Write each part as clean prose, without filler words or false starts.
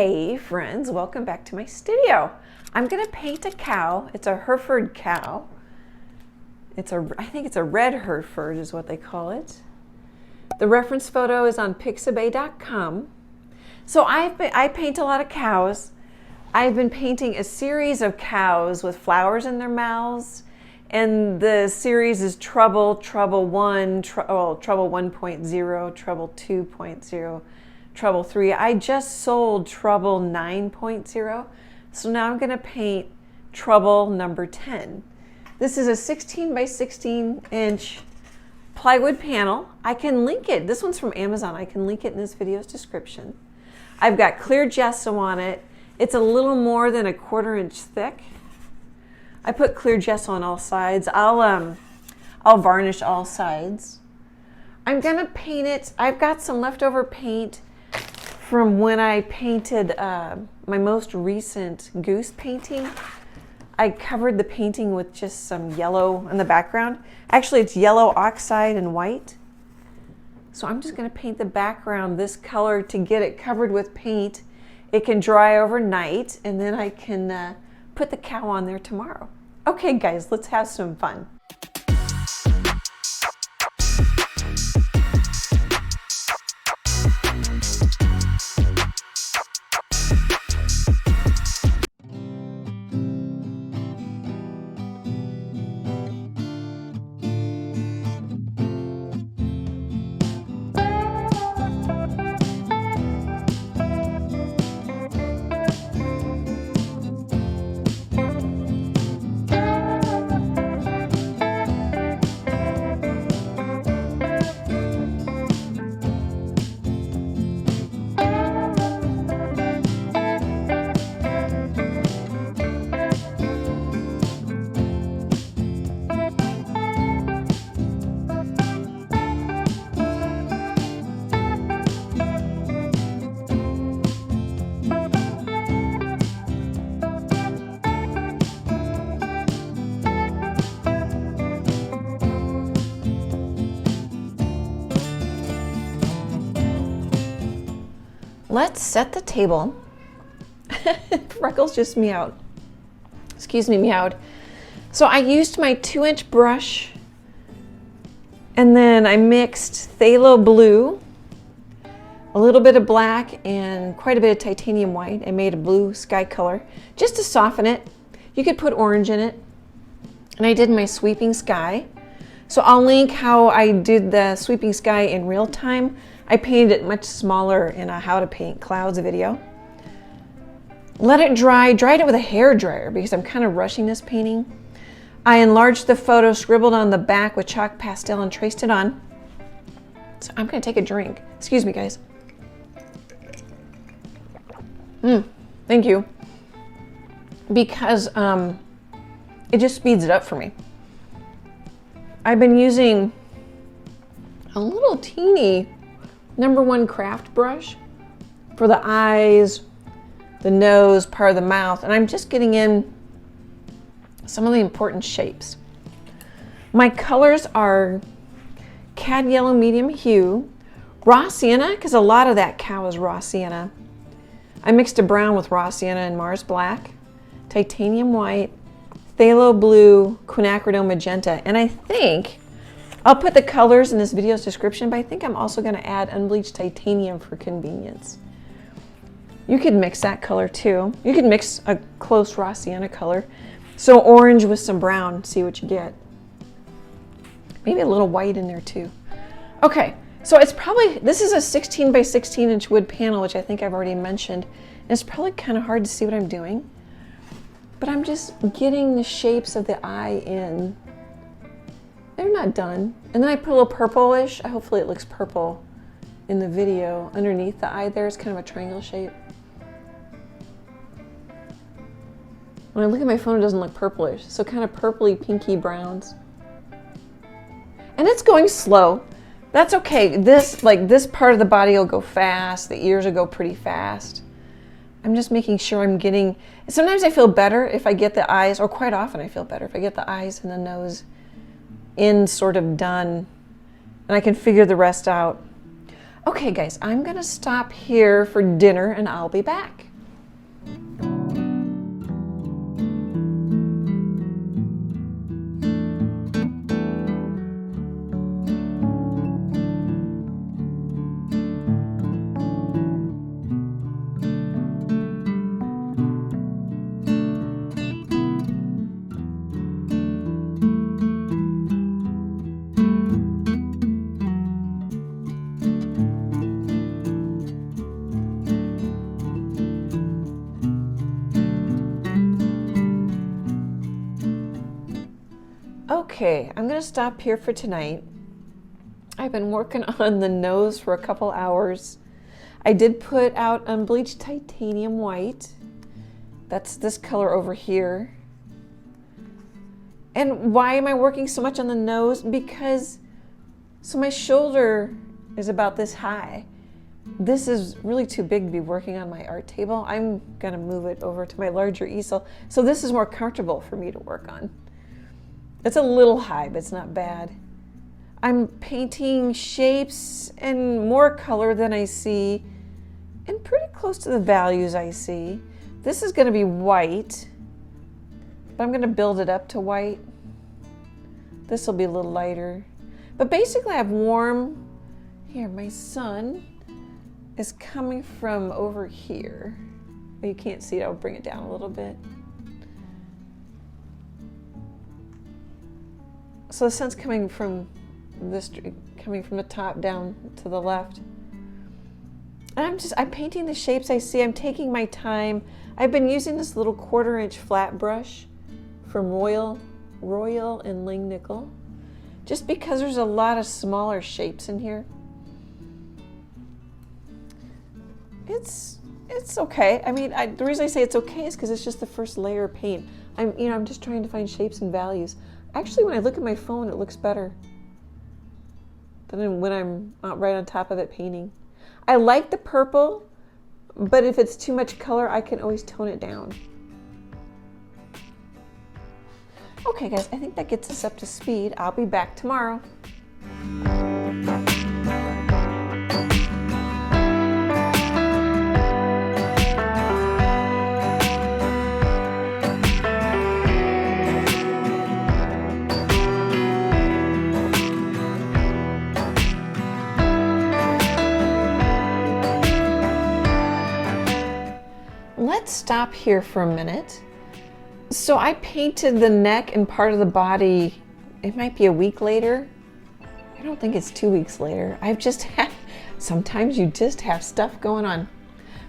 Hey friends, welcome back to my studio. I'm gonna paint a cow. It's a Hereford cow. I think it's a red Hereford is what they call it. The reference photo is on pixabay.com. So I paint a lot of cows. I've been painting a series of cows with flowers in their mouths, and the series is Trouble 1, Trouble 1.0, Trouble 2.0, Trouble 3. I just sold Trouble 9.0, so now I'm going to paint Trouble number 10. This is a 16 by 16 inch plywood panel. I can link it. This one's from Amazon. I can link it in this video's description. I've got clear gesso on it. It's a little more than a 1/4 inch thick. I put clear gesso on all sides. I'll varnish all sides. I'm gonna paint it. I've got some leftover paint from when I painted my most recent goose painting. I covered the painting with just some yellow in the background. Actually, it's yellow oxide and white. So I'm just gonna paint the background this color to get it covered with paint. It can dry overnight, and then I can put the cow on there tomorrow. Okay guys, let's have some fun. Let's set the table. Freckles just meowed. Excuse me, meowed. So I used my 2-inch brush, and then I mixed phthalo blue, a little bit of black, and quite a bit of titanium white. I made a blue sky color just to soften it. You could put orange in it. And I did my sweeping sky. So I'll link how I did the sweeping sky in real time. I painted it much smaller in a how to paint clouds video. Let it dry, dried it with a hair dryer because I'm kind of rushing this painting. I enlarged the photo, scribbled on the back with chalk pastel and traced it on. So I'm gonna take a drink. Excuse me guys. Thank you. Because it just speeds it up for me. I've been using a little teeny #1 craft brush for the eyes, the nose, part of the mouth, and I'm just getting in some of the important shapes. My colors are cad yellow medium hue, raw sienna, because a lot of that cow is raw sienna. I mixed a brown with raw sienna and Mars black, titanium white, phthalo blue, quinacridone magenta, and I think I'll put the colors in this video's description, but I think I'm also going to add unbleached titanium for convenience. You could mix that color too. You could mix a close raw sienna color. So orange with some brown, see what you get. Maybe a little white in there too. Okay, so it's probably, this is a 16 by 16 inch wood panel, which I think I've already mentioned. And it's probably kind of hard to see what I'm doing, but I'm just getting the shapes of the eye in. They're not done. And then I put a little purplish. Hopefully it looks purple in the video. Underneath the eye there is kind of a triangle shape. When I look at my phone, it doesn't look purplish. So kind of purpley, pinky browns. And it's going slow. That's okay. This part of the body will go fast. The ears will go pretty fast. I'm just making sure I'm getting, sometimes I feel better if I get the eyes, or quite often I feel better if I get the eyes and the nose in sort of done, and I can figure the rest out. Okay guys, I'm gonna stop here for dinner and I'll be back. Okay, I'm gonna stop here for tonight. I've been working on the nose for a couple hours. I did put out Unbleached Titanium White. That's this color over here. And why am I working so much on the nose? Because, so my shoulder is about this high. This is really too big to be working on my art table. I'm gonna move it over to my larger easel. So this is more comfortable for me to work on. It's a little high, but it's not bad. I'm painting shapes and more color than I see and pretty close to the values I see. This is gonna be white, but I'm gonna build it up to white. This will be a little lighter. But basically I have warm, here, my sun is coming from over here. Oh, you can't see it, I'll bring it down a little bit. So the sun's coming from this, coming from the top down to the left. And I'm painting the shapes I see. I'm taking my time. I've been using this little 1/4" flat brush from Royal and Ling Nickel, just because there's a lot of smaller shapes in here. It's okay. I mean, the reason I say it's okay is because it's just the first layer of paint. I'm just trying to find shapes and values. Actually, when I look at my phone, it looks better than when I'm right on top of it painting. I like the purple, but if it's too much color, I can always tone it down. Okay, guys, I think that gets us up to speed. I'll be back tomorrow. Let's stop here for a minute. So I painted the neck and part of the body, it might be a week later. I don't think it's 2 weeks later. I've just had, sometimes you just have stuff going on.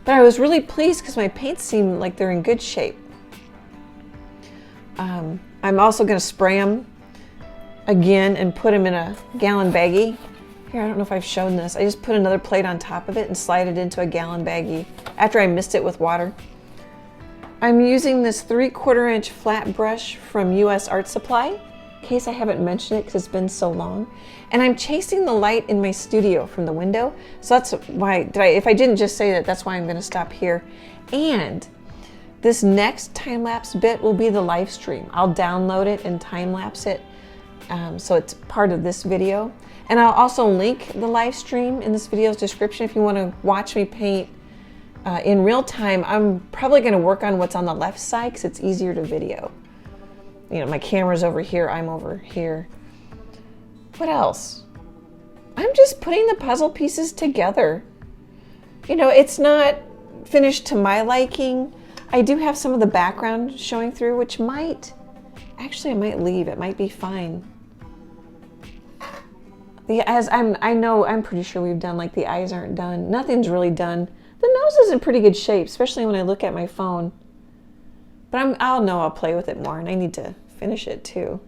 But I was really pleased because my paints seem like they're in good shape. I'm also gonna spray them again and put them in a gallon baggie. Here, I don't know if I've shown this. I just put another plate on top of it and slide it into a gallon baggie after I mist it with water. I'm using this 3/4" flat brush from US Art Supply, in case I haven't mentioned it because it's been so long. And I'm chasing the light in my studio from the window. So that's why, if I didn't just say that, that's why I'm gonna stop here. And this next time-lapse bit will be the live stream. I'll download it and time-lapse it. So it's part of this video. And I'll also link the live stream in this video's description if you want to watch me paint in real time. I'm probably going to work on what's on the left side because it's easier to video. You know, my camera's over here, I'm over here. What else? I'm just putting the puzzle pieces together. You know, it's not finished to my liking. I do have some of the background showing through, which might, actually I might leave, it might be fine. I'm pretty sure we've done, like the eyes aren't done. Nothing's really done. The nose is in pretty good shape, especially when I look at my phone. But I'll play with it more, and I need to finish it too.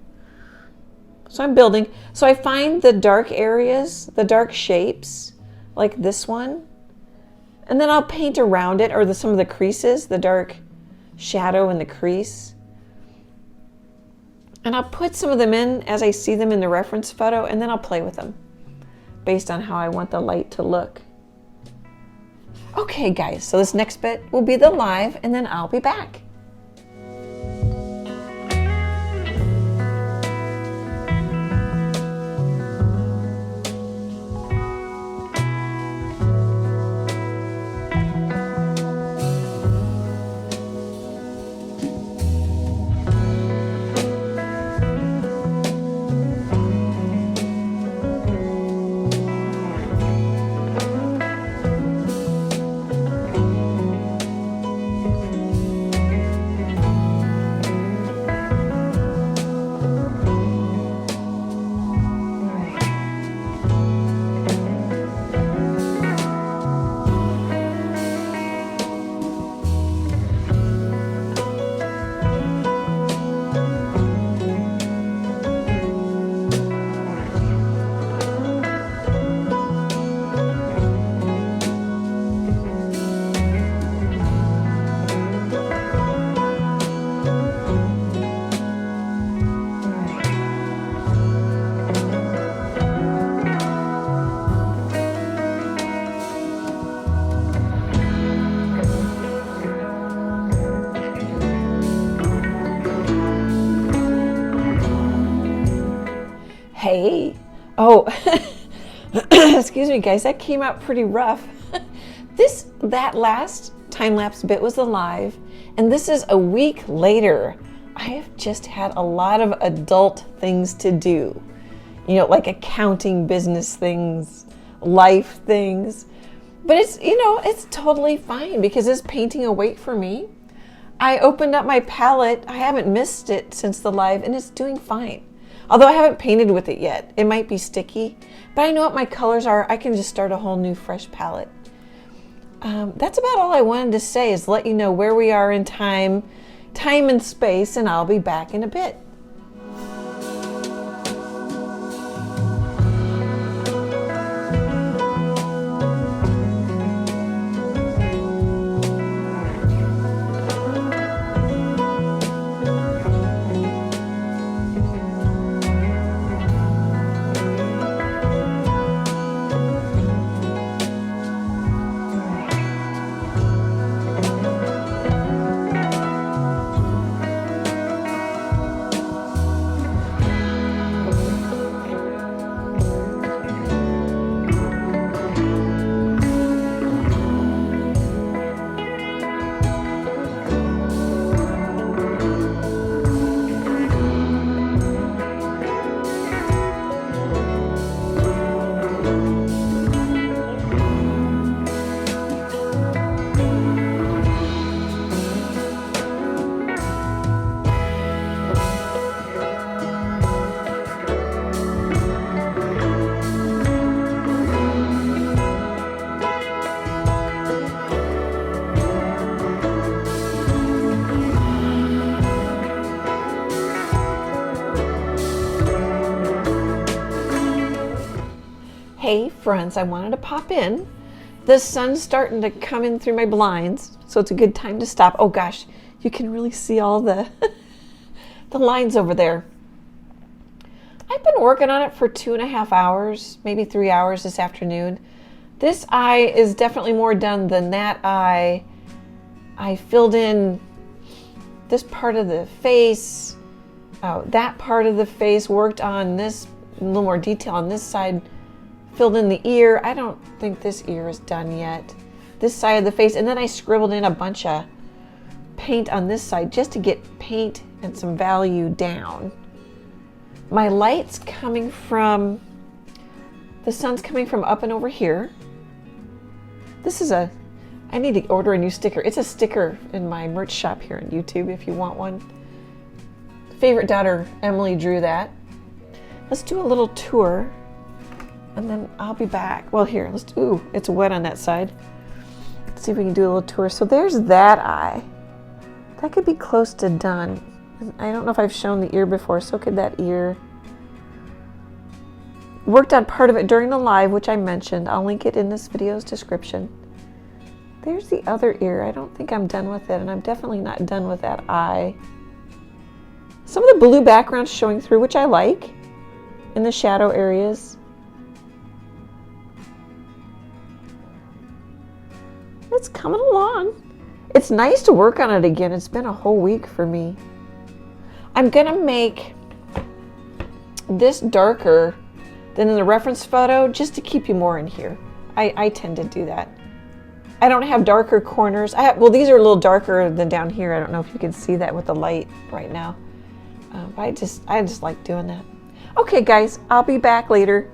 So I'm building. So I find the dark areas, the dark shapes, like this one, and then I'll paint around it, or some of the creases, the dark shadow in the crease. And I'll put some of them in as I see them in the reference photo, and then I'll play with them based on how I want the light to look. Okay, guys, so this next bit will be the live, and then I'll be back. Oh, excuse me guys, that came out pretty rough. That last time-lapse bit was alive, and this is a week later. I have just had a lot of adult things to do. You know, like accounting, business things, life things. But it's, you know, it's totally fine because it's painting a weight for me. I opened up my palette. I haven't missed it since the live, and it's doing fine. Although I haven't painted with it yet. It might be sticky, but I know what my colors are. I can just start a whole new fresh palette. That's about all I wanted to say, is let you know where we are in time and space, and I'll be back in a bit. Hey friends, I wanted to pop in. The sun's starting to come in through my blinds, so it's a good time to stop. Oh gosh, you can really see all the the lines over there. I've been working on it for 2.5 hours, maybe 3 hours this afternoon. This eye is definitely more done than that eye. I filled in this part of the face, that part of the face, worked on this, a little more detail on this side, filled in the ear. I don't think this ear is done yet. This side of the face, and then I scribbled in a bunch of paint on this side just to get paint and some value down. My light's coming from, the sun's coming from up and over here. This is I need to order a new sticker. It's a sticker in my merch shop here on YouTube if you want one. Favorite daughter, Emily, drew that. Let's do a little tour, and then I'll be back. Well, here, let's do, ooh, it's wet on that side. Let's see if we can do a little tour. So there's that eye. That could be close to done. I don't know if I've shown the ear before, so could that ear. Worked on part of it during the live, which I mentioned. I'll link it in this video's description. There's the other ear. I don't think I'm done with it, and I'm definitely not done with that eye. Some of the blue background's showing through, which I like, in the shadow areas. It's coming along. It's nice to work on it again. It's been a whole week for me. I'm gonna make this darker than in the reference photo just to keep you more in here. I tend to do that. I don't have darker corners. Well, these are a little darker than down here. I don't know if you can see that with the light right now. But I just like doing that. Okay, guys, I'll be back later.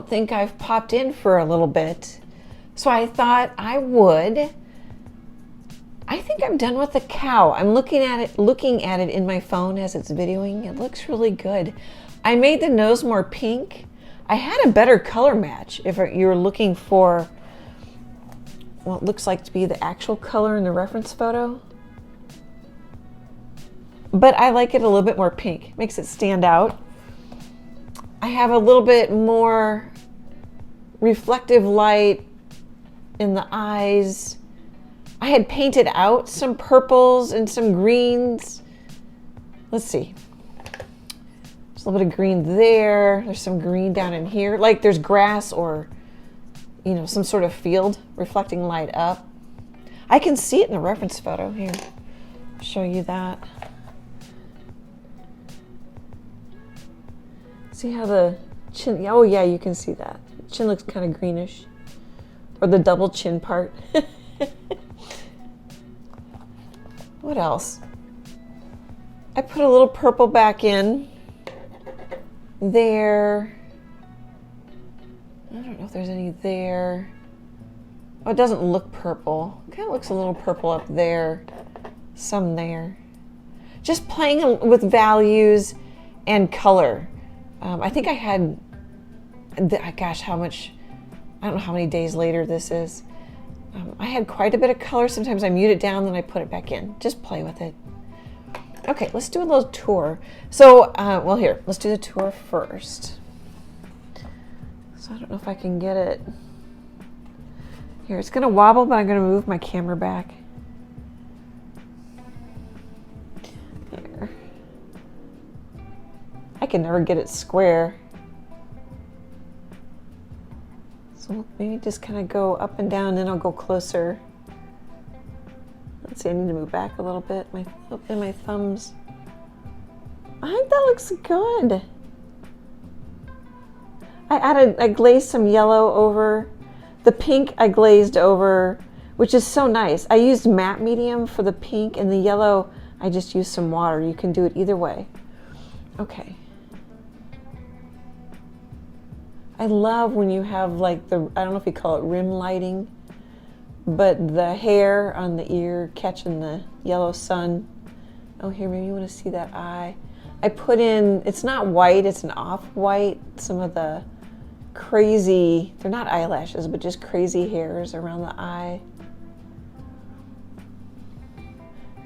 don't think I've popped in for a little bit. So I thought I would. I think I'm done with the cow. I'm looking at it in my phone as it's videoing. It looks really good. I made the nose more pink. I had a better color match if you were looking for what looks like to be the actual color in the reference photo. But I like it a little bit more pink. Makes it stand out. I have a little bit more reflective light in the eyes. I had painted out some purples and some greens. Let's see. There's a little bit of green there. There's some green down in here. Like there's grass or, you know, some sort of field reflecting light up. I can see it in the reference photo. Here, I'll show you that. See how the chin, oh yeah, you can see that. Chin looks kind of greenish. Or the double chin part. What else? I put a little purple back in there. I don't know if there's any there. Oh, it doesn't look purple. It kind of looks a little purple up there. Some there. Just playing with values and color. I think I had, gosh, how much, I don't know how many days later this is. I had quite a bit of color. Sometimes I mute it down, then I put it back in. Just play with it. Okay, let's do a little tour. So, well here, let's do the tour first. So I don't know if I can get it. Here, it's gonna wobble, but I'm gonna move my camera back. Here. I can never get it square. So maybe just kind of go up and down, then I'll go closer. Let's see, I need to move back a little bit. My thumbs. I think that looks good. I glazed some yellow over. The pink I glazed over, which is so nice. I used matte medium for the pink, and the yellow I just used some water. You can do it either way. Okay. I love when you have like the, I don't know if you call it rim lighting, but the hair on the ear catching the yellow sun. Oh, here, maybe you want to see that eye. I put in, it's not white, it's an off-white, some of the crazy, they're not eyelashes, but just crazy hairs around the eye.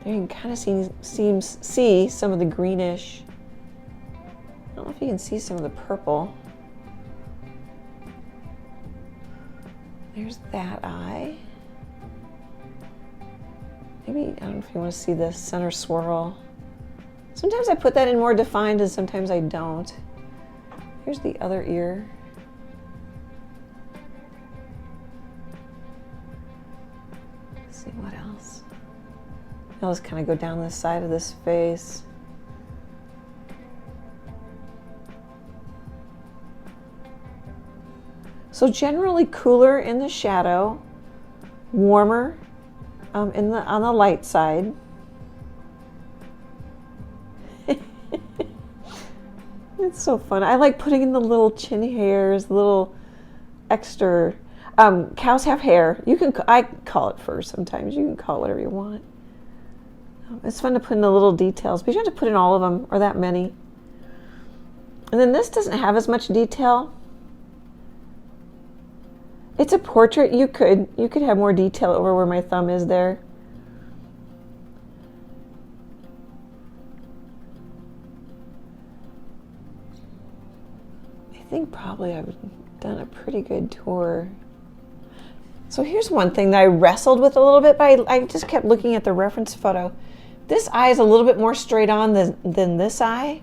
There you can kind of see some of the greenish. I don't know if you can see some of the purple. There's that eye. Maybe, I don't know if you want to see the center swirl. Sometimes I put that in more defined and sometimes I don't. Here's the other ear. Let's see what else. I'll just kind of go down this side of this face. So generally cooler in the shadow, warmer on the light side. It's so fun. I like putting in the little chin hairs, little extra. Cows have hair. You can, I call it fur sometimes. You can call it whatever you want. It's fun to put in the little details, but you don't have to put in all of them or that many. And then this doesn't have as much detail. It's a portrait. You could have more detail over where my thumb is there. I think probably I've done a pretty good tour. So here's one thing that I wrestled with a little bit, but I just kept looking at the reference photo. This eye is a little bit more straight on than this eye.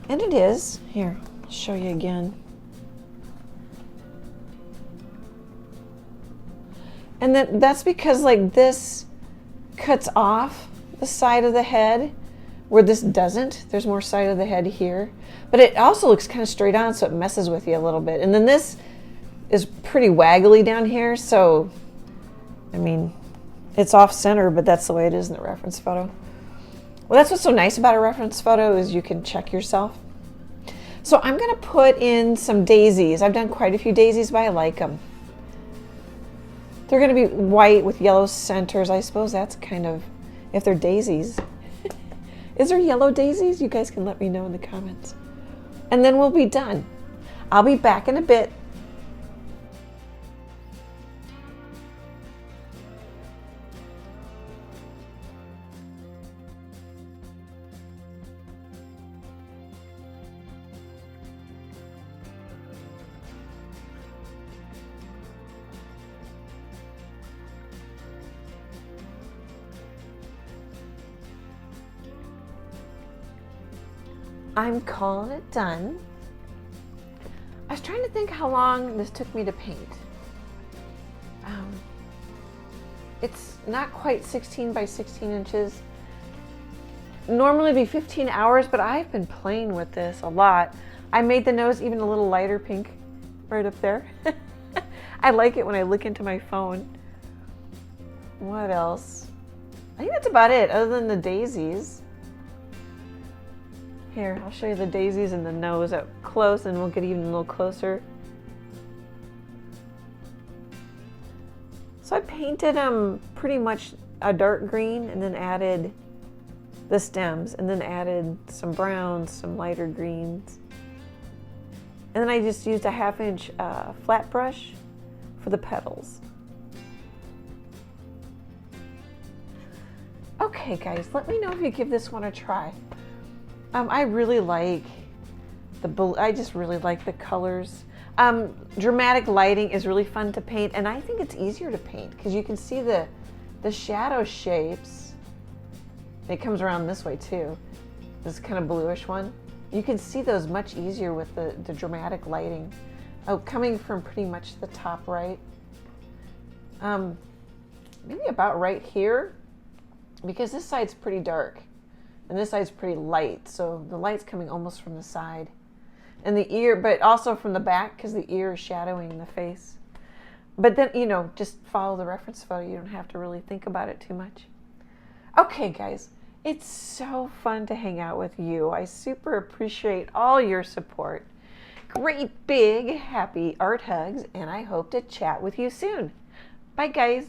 And it is. Here, I'll show you again. And that's because like this cuts off the side of the head where this doesn't. There's more side of the head here. But it also looks kind of straight on, so it messes with you a little bit. And then this is pretty waggly down here, so I mean, it's off center, but that's the way it is in the reference photo. Well, that's what's so nice about a reference photo is you can check yourself. So I'm going to put in some daisies. I've done quite a few daisies, but I like them. They're going to be white with yellow centers. I suppose that's kind of, if they're daisies. Is there yellow daisies? You guys can let me know in the comments. And then we'll be done. I'll be back in a bit. I'm calling it done. I was trying to think how long this took me to paint. It's not quite 16 by 16 inches. Normally it'd be 15 hours, but I've been playing with this a lot. I made the nose even a little lighter pink right up there. I like it when I look into my phone. What else? I think that's about it, other than the daisies. Here, I'll show you the daisies and the nose up close, and we'll get even a little closer. So I painted them pretty much a dark green, and then added the stems, and then added some browns, some lighter greens. And then I just used a 1/2 inch flat brush for the petals. Okay guys, let me know if you give this one a try. I really like I just really like the colors. Dramatic lighting is really fun to paint, and I think it's easier to paint because you can see the shadow shapes. It comes around this way too. This kind of bluish one. You can see those much easier with the dramatic lighting. Oh, coming from pretty much the top right. Maybe about right here, because this side's pretty dark. And this side's pretty light, so the light's coming almost from the side. And the ear, but also from the back, because the ear is shadowing the face. But then, you know, just follow the reference photo. You don't have to really think about it too much. Okay, guys, it's so fun to hang out with you. I super appreciate all your support. Great big happy art hugs, and I hope to chat with you soon. Bye, guys.